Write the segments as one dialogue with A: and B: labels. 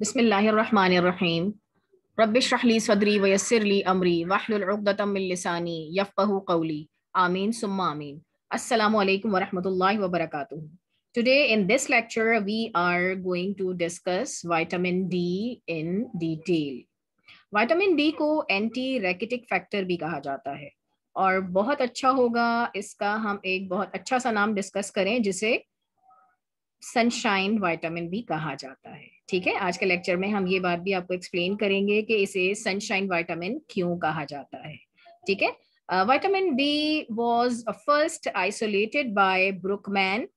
A: बिस्मिल्लाहिर्रहमानिर्रहीम। रब्बिश्रह ली सदरी वयस्सिर ली अमरी वहलुल उक़दतम मिन लिसानी यफ़क़हू क़ौली। आमीन सुम्मा आमीन। अस्सलामु अलैकुम वरहमतुल्लाहि वबरकातुहू। Today in this lecture we are going to discuss vitamin D in detail. Vitamin D को एंटी रैकेटिक फैक्टर भी कहा जाता है और बहुत अच्छा होगा इसका हम एक बहुत अच्छा सा नाम डिस्कस करें जिसे सनशाइन विटामिन भी कहा जाता है। ठीक है, आज के लेक्चर में हम ये बात भी आपको एक्सप्लेन करेंगे कि इसे सनशाइन विटामिन क्यों कहा जाता है। ठीक है, vitamin D was first isolated by Brockmann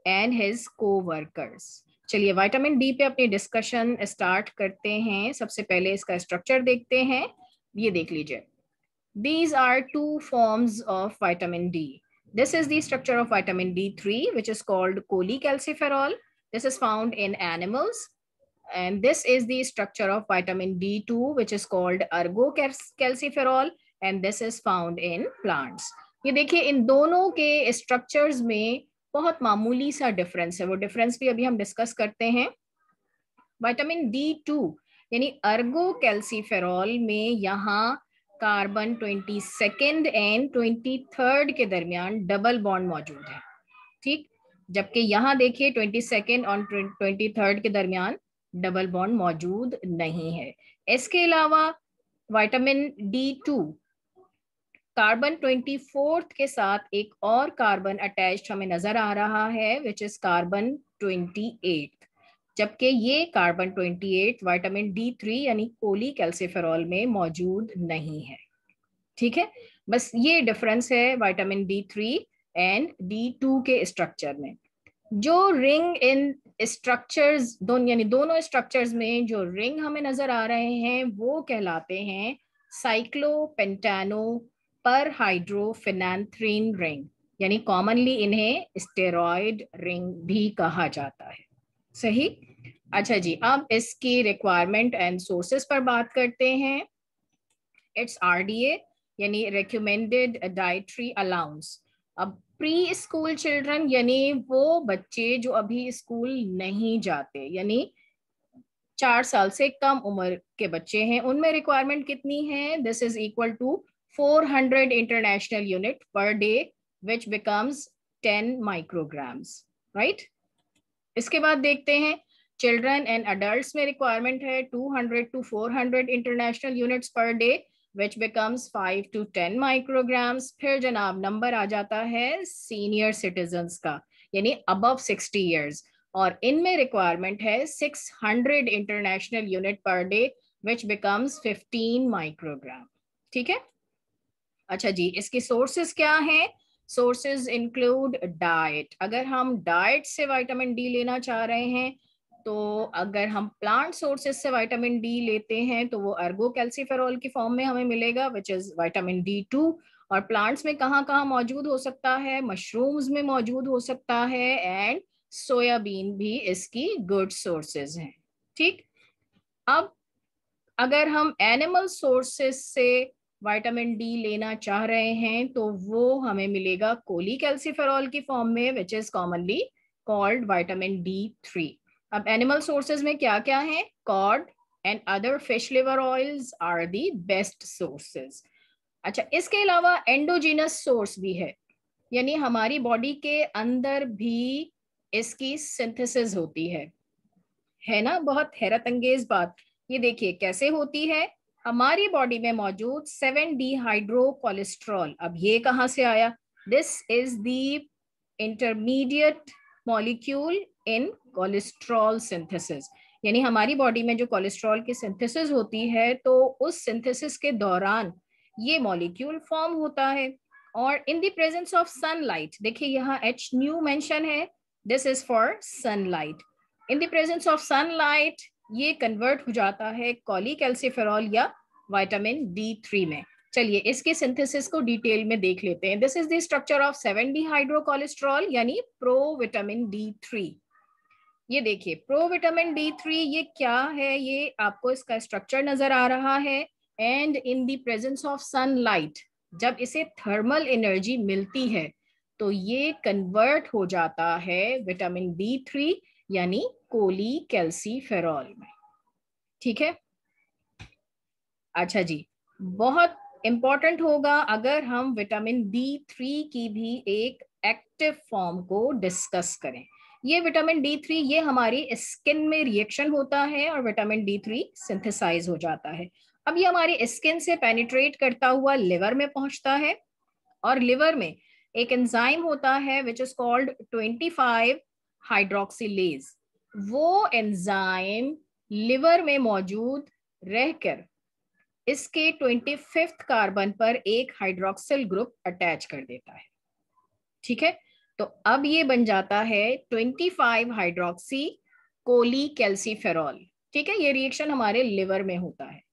A: and his coworkers. चलिए विटामिन डी पे अपनी डिस्कशन स्टार्ट करते हैं। सबसे पहले इसका स्ट्रक्चर देखते हैं, ये देख लीजिए। These are two forms of vitamin D. This is the structure of vitamin D3, which is called cholecalciferol. This is found in animals. And this is the structure of vitamin D2, which is called ergocalciferol. And this is found in plants. ये देखिए इन दोनों के structures में बहुत मामूली सा difference है, वो डिफरेंस भी अभी हम डिस्कस करते हैं। विटामिन D2 यानी अर्गोकैल्सिफेरॉल में यहाँ कार्बन 22 एंड 23 के दरमियान डबल बॉन्ड मौजूद है। ठीक, जबकि यहाँ देखिए 22 और 23 के दरमियान डबल बॉन्ड मौजूद नहीं है। इसके अलावा विटामिन D2 कार्बन 24 के साथ एक और कार्बन अटैच्ड हमें नजर आ रहा है, विच इज कार्बन 28, जबकि ये कार्बन 28 विटामिन D3 यानी कोलीकैल्सिफेरॉल में मौजूद नहीं है। ठीक है, बस ये डिफरेंस है विटामिन D3 एंड D2 के स्ट्रक्चर में। जो रिंग इन स्ट्रक्चर्स यानी दोनों स्ट्रक्चर्स में जो रिंग हमें नजर आ रहे हैं वो कहलाते हैं साइक्लोपेंटानो पर हाइड्रोफिनैंथ्रीन रिंग, यानी कॉमनली इन्हें स्टेरॉयड रिंग भी कहा जाता है। सही, अच्छा जी, अब इसकी रिक्वायरमेंट एंड सोर्सेस पर बात करते हैं। इट्स RDA यानी रिकमेंडेड डाइटरी अलाउंस। अब प्री स्कूल चिल्ड्रन यानी वो बच्चे जो अभी स्कूल नहीं जाते, यानी 4 साल से कम उम्र के बच्चे हैं, उनमें रिक्वायरमेंट कितनी है? This is equal to 400 international unit per day which becomes 10 micrograms, right. इसके बाद देखते हैं चिल्ड्रन एंड अडल्ट्स में रिक्वायरमेंट है 200 to 400 international units per day which becomes 5 to 10 micrograms. फिर जनाब नंबर आ जाता है सीनियर सिटीजन्स का, यानी अबव 60 ईयर्स, और इनमें रिक्वायरमेंट है 600 international unit per day which becomes 15 microgram. ठीक है, अच्छा जी, इसकी सोर्सेज क्या हैं? Sources include diet. अगर हम डाइट से विटामिन डी लेना चाह रहे हैं तो अगर हम प्लांट सोर्सेज से विटामिन डी लेते हैं तो वो अर्गोकैल्सिफेरॉल की फॉर्म में हमें मिलेगा, विच इज विटामिन D2। और प्लांट्स में कहाँ कहाँ मौजूद हो सकता है? मशरूम्स में मौजूद हो सकता है एंड सोयाबीन भी इसकी गुड सोर्सेज हैं। ठीक, अब अगर हम एनिमल सोर्सेज से विटामिन डी लेना चाह रहे हैं तो वो हमें मिलेगा कोलीकैल्सिफेरॉल की फॉर्म में, which is commonly called vitamin D3। अब एनिमल सोर्सेज में क्या क्या है? Cod and other fish liver oils are the best sources. अच्छा, इसके अलावा एंडोजीनस सोर्स भी यानी हमारी बॉडी के अंदर भी इसकी सिंथेसिस होती है ना। बहुत हैरत अंगेज बात, ये देखिए कैसे होती है। हमारी बॉडी में मौजूद 7-डिहाइड्रो कोलेस्ट्रॉल, अब ये कहाँ से आया? This is the intermediate molecule in cholesterol synthesis, यानी हमारी बॉडी में जो कोलेस्ट्रॉल की सिंथेसिस होती है तो उस सिंथेसिस के दौरान ये मॉलिक्यूल फॉर्म होता है। और in the presence of sunlight, देखिए यहाँ H न्यू मेंशन है, this is for sunlight. In the presence of sunlight ये कन्वर्ट हो जाता है कोलीकैल्सिफेरॉल या विटामिन D3 में। चलिए इसके सिंथेसिस को डिटेल में देख लेते हैं। This is the structure of seven dehydro cholesterol यानी प्रो विटामिन D3। ये देखिए प्रो विटामिन D3 ये क्या है? ये आपको इसका स्ट्रक्चर नजर आ रहा है। And in the presence of sunlight जब इसे थर्मल एनर्जी मिलती है तो ये कन्वर्ट हो जाता है विटामिन D3 यानी कोलीकैल्सिफेरॉल में। ठीक है। अच्छा जी, बहुत इंपॉर्टेंट होगा अगर हम विटामिन D3 की भी एक एक्टिव फॉर्म को डिस्कस करें। ये विटामिन D3 ये हमारी स्किन में रिएक्शन होता है और विटामिन D3 सिंथेसाइज हो जाता है। अब ये हमारी स्किन से पेनिट्रेट करता हुआ लिवर में पहुंचता है और लिवर में एक एंजाइम होता है विच इज कॉल्ड 25 हाइड्रोक्सिलेज। वो एंजाइम लिवर में मौजूद रहकर इसके 25th कार्बन पर एक हाइड्रोक्सिल ग्रुप अटैच कर देता है। ठीक है, तो अब ये बन जाता है 25 हाइड्रोक्सी कोली कैल्सीफेरॉल। ठीक है, ये रिएक्शन हमारे लिवर में होता है।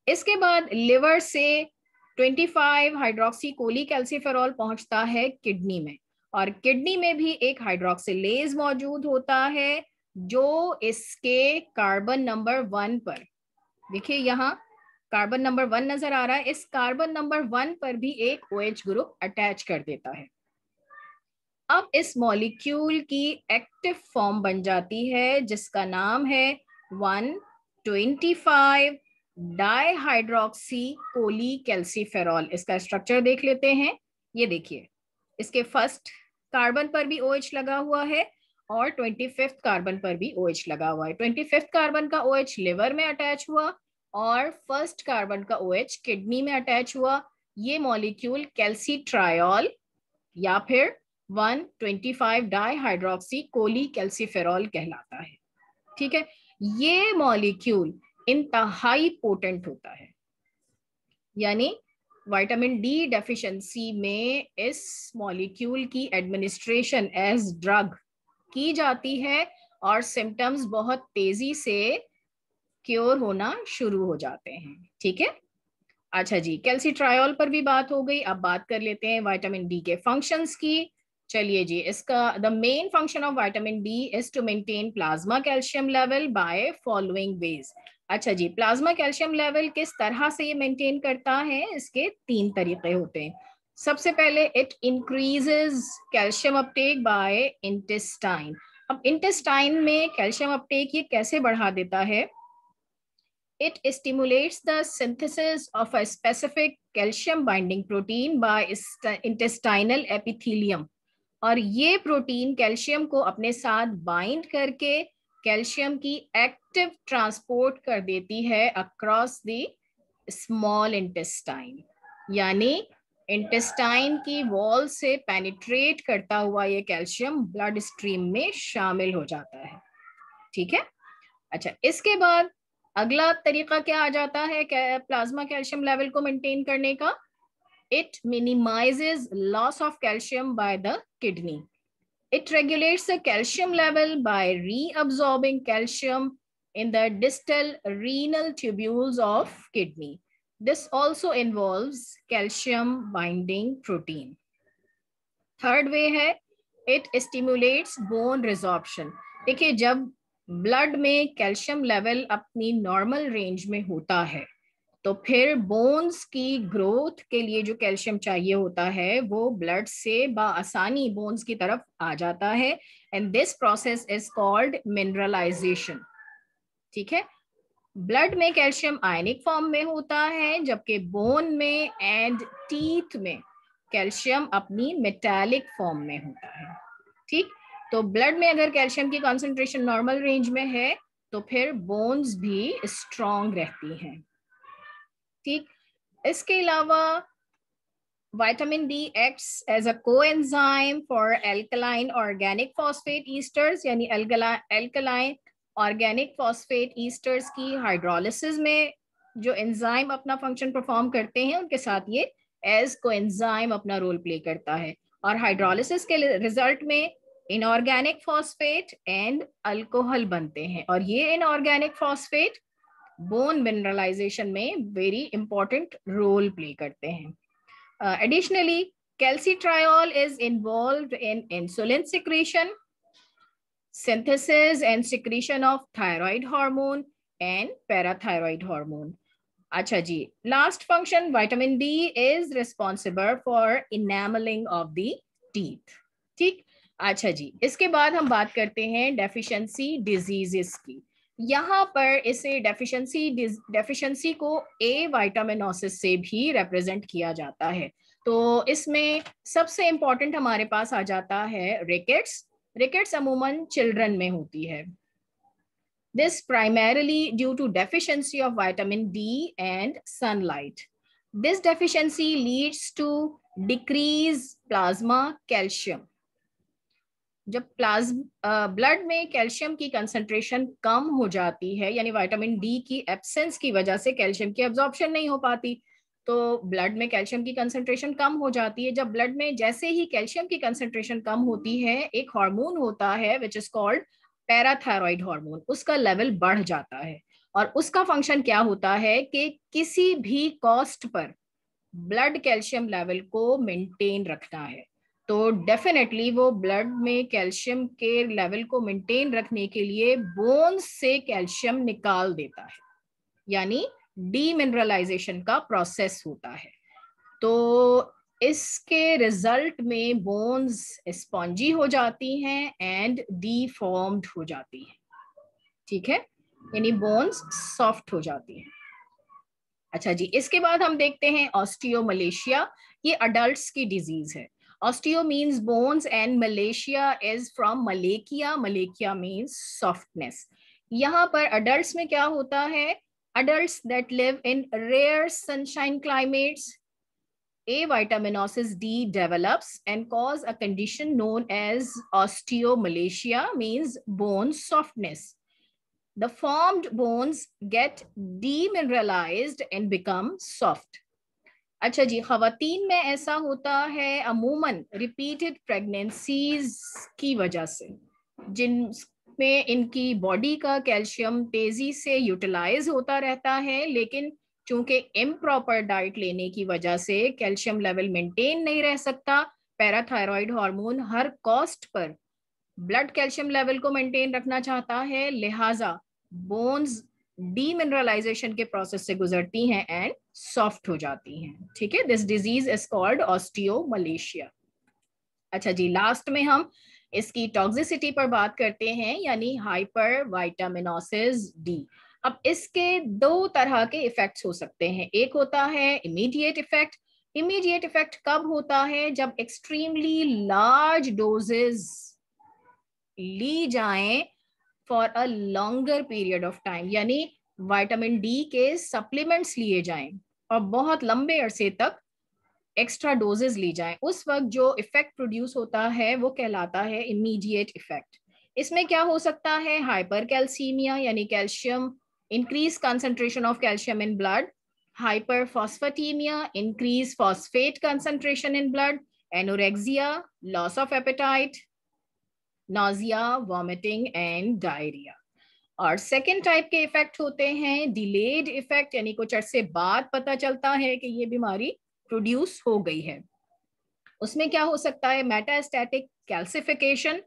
A: इसके बाद लिवर से 25 हाइड्रोक्सी कोली कैल्सीफेरॉल पहुंचता है किडनी में, और किडनी में भी एक हाइड्रोक्सिलेज मौजूद होता है जो इसके कार्बन नंबर 1 पर, देखिए यहाँ कार्बन नंबर 1 नजर आ रहा है, इस कार्बन नंबर 1 पर भी एक OH ग्रुप अटैच कर देता है। अब इस मॉलिक्यूल की एक्टिव फॉर्म बन जाती है जिसका नाम है 125 डाइहाइड्रोक्सी कोली कैल्सीफेरॉल। इसका स्ट्रक्चर देख लेते हैं। ये देखिए, इसके फर्स्ट कार्बन पर भी OH लगा हुआ है और 25th कार्बन पर भी OH लगा हुआ है। 25th कार्बन का OH लिवर में अटैच हुआ और फर्स्ट कार्बन का OH किडनी में अटैच हुआ। ये मॉलिक्यूल कैल्सीट्रायोल या फिर 125 डाइहाइड्रोक्सी कोली कैल्सीफेरॉल कहलाता है। ठीक है, ये मॉलिक्यूल इंतहाई पोटेंट होता है, यानी विटामिन डी डेफिशिएंसी में इस मॉलिक्यूल की एडमिनिस्ट्रेशन एज ड्रग की जाती है और सिम्टम्स बहुत तेजी से क्योर होना शुरू हो जाते हैं। ठीक है, अच्छा जी, कैल्सीट्रायोल पर भी बात हो गई। अब बात कर लेते हैं विटामिन डी के फंक्शंस की। चलिए जी, इसका the main function of vitamin D is to maintain plasma calcium level by following ways. अच्छा जी, प्लाज्मा कैल्शियम लेवल किस तरह से ये मेंटेन करता है, इसके 3 तरीके होते हैं। सबसे पहले it increases calcium uptake by intestine. अब इंटेस्टाइन में कैल्शियम अपटेक ये कैसे बढ़ा देता है? It stimulates the synthesis of a specific calcium binding protein by intestinal epithelium। और ये प्रोटीन कैल्शियम को अपने साथ बाइंड करके कैल्शियम की एक्टिव ट्रांसपोर्ट कर देती है अक्रॉस द स्मॉल इंटेस्टाइन, यानी इंटेस्टाइन की वॉल से पेनिट्रेट करता हुआ ये कैल्शियम ब्लड स्ट्रीम में शामिल हो जाता है। ठीक है, अच्छा, इसके बाद अगला तरीका क्या आ जाता है प्लाज्मा कैल्शियम लेवल को मेंटेन करने का? It minimises loss of calcium by the kidney. It regulates the calcium level by reabsorbing calcium in the distal renal tubules of kidney. This also involves calcium binding protein. Third way है it stimulates bone resorption. देखिए, जब blood में calcium level अपनी normal range में होता है तो फिर बोन्स की ग्रोथ के लिए जो कैल्शियम चाहिए होता है वो ब्लड से बआसानी बोन्स की तरफ आ जाता है, and this process is called mineralisation. ठीक है, ब्लड में कैल्शियम आयनिक फॉर्म में होता है जबकि बोन में एंड टीथ में कैल्शियम अपनी मेटालिक फॉर्म में होता है। ठीक, तो ब्लड में अगर कैल्शियम की कॉन्सेंट्रेशन नॉर्मल रेंज में है तो फिर बोन्स भी स्ट्रॉन्ग रहती हैं। ठीक, इसके अलावा vitamin D acts as a coenzyme for alkaline organic phosphate esters, यानी एल्कलाइन ऑर्गेनिक फॉस्फेट ईस्टर्स की हाइड्रोलिसिस में जो एंजाइम अपना फंक्शन परफॉर्म करते हैं उनके साथ ये एज कोएंजाइम अपना रोल प्ले करता है, और हाइड्रोलिसिस के रिजल्ट में इनऑर्गेनिक फॉस्फेट एंड अल्कोहल बनते हैं, और ये इनऑर्गेनिक फॉस्फेट बोन मिनरलाइजेशन में वेरी इंपॉर्टेंट रोल प्ले करते हैं। Additionally, calcitriol is involved in insulin secretion, synthesis and secretion of thyroid hormone and parathyroid hormone. अच्छा जी, last function vitamin D is responsible for enamelling of the teeth. ठीक, अच्छा जी, इसके बाद हम बात करते हैं डेफिशिएंसी डिजीजेस की। यहाँ पर इसे डेफिशिएंसी को ए वाइटामिनोसिस से भी रिप्रेजेंट किया जाता है। तो इसमें सबसे इंपॉर्टेंट हमारे पास आ जाता है रिकेट्स। रिकेट्स अमूमन चिल्ड्रन में होती है। This primarily due to deficiency of vitamin D and sunlight. This deficiency leads to decreased plasma calcium. जब ब्लड में कैल्शियम की कंसंट्रेशन कम हो जाती है, यानी विटामिन डी की एब्सेंस की वजह से कैल्शियम की एब्जॉर्प्शन नहीं हो पाती, तो ब्लड में कैल्शियम की कंसंट्रेशन कम हो जाती है। जब ब्लड में जैसे ही कैल्शियम की कंसंट्रेशन कम होती है, एक हार्मोन होता है which is called parathyroid hormone, उसका लेवल बढ़ जाता है। और उसका फंक्शन क्या होता है कि किसी भी कॉस्ट पर ब्लड कैल्शियम लेवल को मेंटेन रखना है। तो डेफिनेटली वो ब्लड में कैल्शियम के लेवल को मेंटेन रखने के लिए बोन्स से कैल्शियम निकाल देता है, यानी डीमिनरलाइजेशन का प्रोसेस होता है। तो इसके रिजल्ट में बोन्स स्पॉन्जी हो जाती हैं एंड डीफॉर्म्ड हो जाती हैं। ठीक है, यानी बोन्स सॉफ्ट हो जाती हैं। अच्छा जी, इसके बाद हम देखते हैं ऑस्टियोमलेशिया। ये अडल्ट्स की डिजीज है। Osteo means bones and malacia is from malacia. Malacia means softness. यहाँ पर adults में क्या होता है? Adults that live in rare sunshine climates, A vitaminosis D develops and cause a condition known as osteomalacia, means bone softness. The formed bones get demineralized and become soft. अच्छा जी, खवातीन में ऐसा होता है अमूमन रिपीटेड प्रेगनेंसीज की वजह से, जिनमें इनकी बॉडी का कैल्शियम तेजी से यूटिलाइज होता रहता है, लेकिन चूंकि इम्प्रॉपर डाइट लेने की वजह से कैल्शियम लेवल मेंटेन नहीं रह सकता। पैराथायरॉइड हार्मोन हर कॉस्ट पर ब्लड कैल्शियम लेवल को मेंटेन रखना चाहता है, लिहाजा बोन्स डीमिनरलाइजेशन के प्रोसेस से गुजरती हैं एंड सॉफ्ट हो जाती हैं। ठीक है, this disease is called osteomalacia. अच्छा जी, लास्ट में हम इसकी टॉक्सिसिटी पर बात करते हैं, यानी हाइपर विटामिनोसिस डी। अब इसके दो तरह के इफेक्ट्स हो सकते हैं। एक होता है इमीडिएट इफेक्ट। इमीडिएट इफेक्ट कब होता है? जब एक्सट्रीमली लार्ज डोजेस ली जाएं for a longer period of time, यानी विटामिन डी के सप्लीमेंट्स लिए जाएं और बहुत लंबे अरसे तक एक्स्ट्रा डोजेस ली जाएं, उस वक्त जो इफेक्ट प्रोड्यूस होता है वो कहलाता है इमीडिएट इफेक्ट। इसमें क्या हो सकता है? हाइपर कैल्सीमिया, यानी calcium increase concentration of calcium in blood. Hyperphosphataemia, increase phosphate concentration in blood. Anorexia, loss of appetite, nausea, vomiting and diarrhoea. और सेकेंड टाइप के इफेक्ट होते हैं डिलेड इफेक्ट, यानी कुछ अरसे बाद पता चलता है कि ये बीमारी प्रोड्यूस हो गई है। उसमें क्या हो सकता है? मेटास्टैटिक कैल्सिफिकेशन,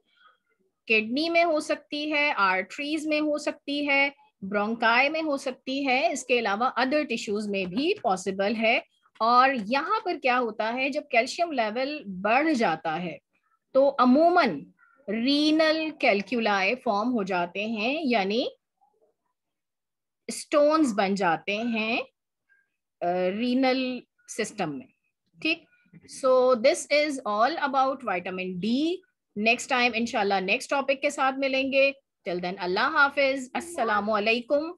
A: किडनी में हो सकती है, आर्टरीज में हो सकती है, ब्रोंकाई में हो सकती है, इसके अलावा अदर टिश्यूज में भी पॉसिबल है। और यहाँ पर क्या होता है? जब कैल्शियम लेवल बढ़ जाता है तो अमूमन रीनल कैल्कुलाई फॉर्म हो जाते हैं, यानी स्टोन्स बन जाते हैं रीनल सिस्टम में। ठीक, so this is all about vitamin D. Next time इंशाल्लाह नेक्स्ट टॉपिक के साथ मिलेंगे। टिल देन अल्लाह हाफिज, अस्सलामु अलैकुम।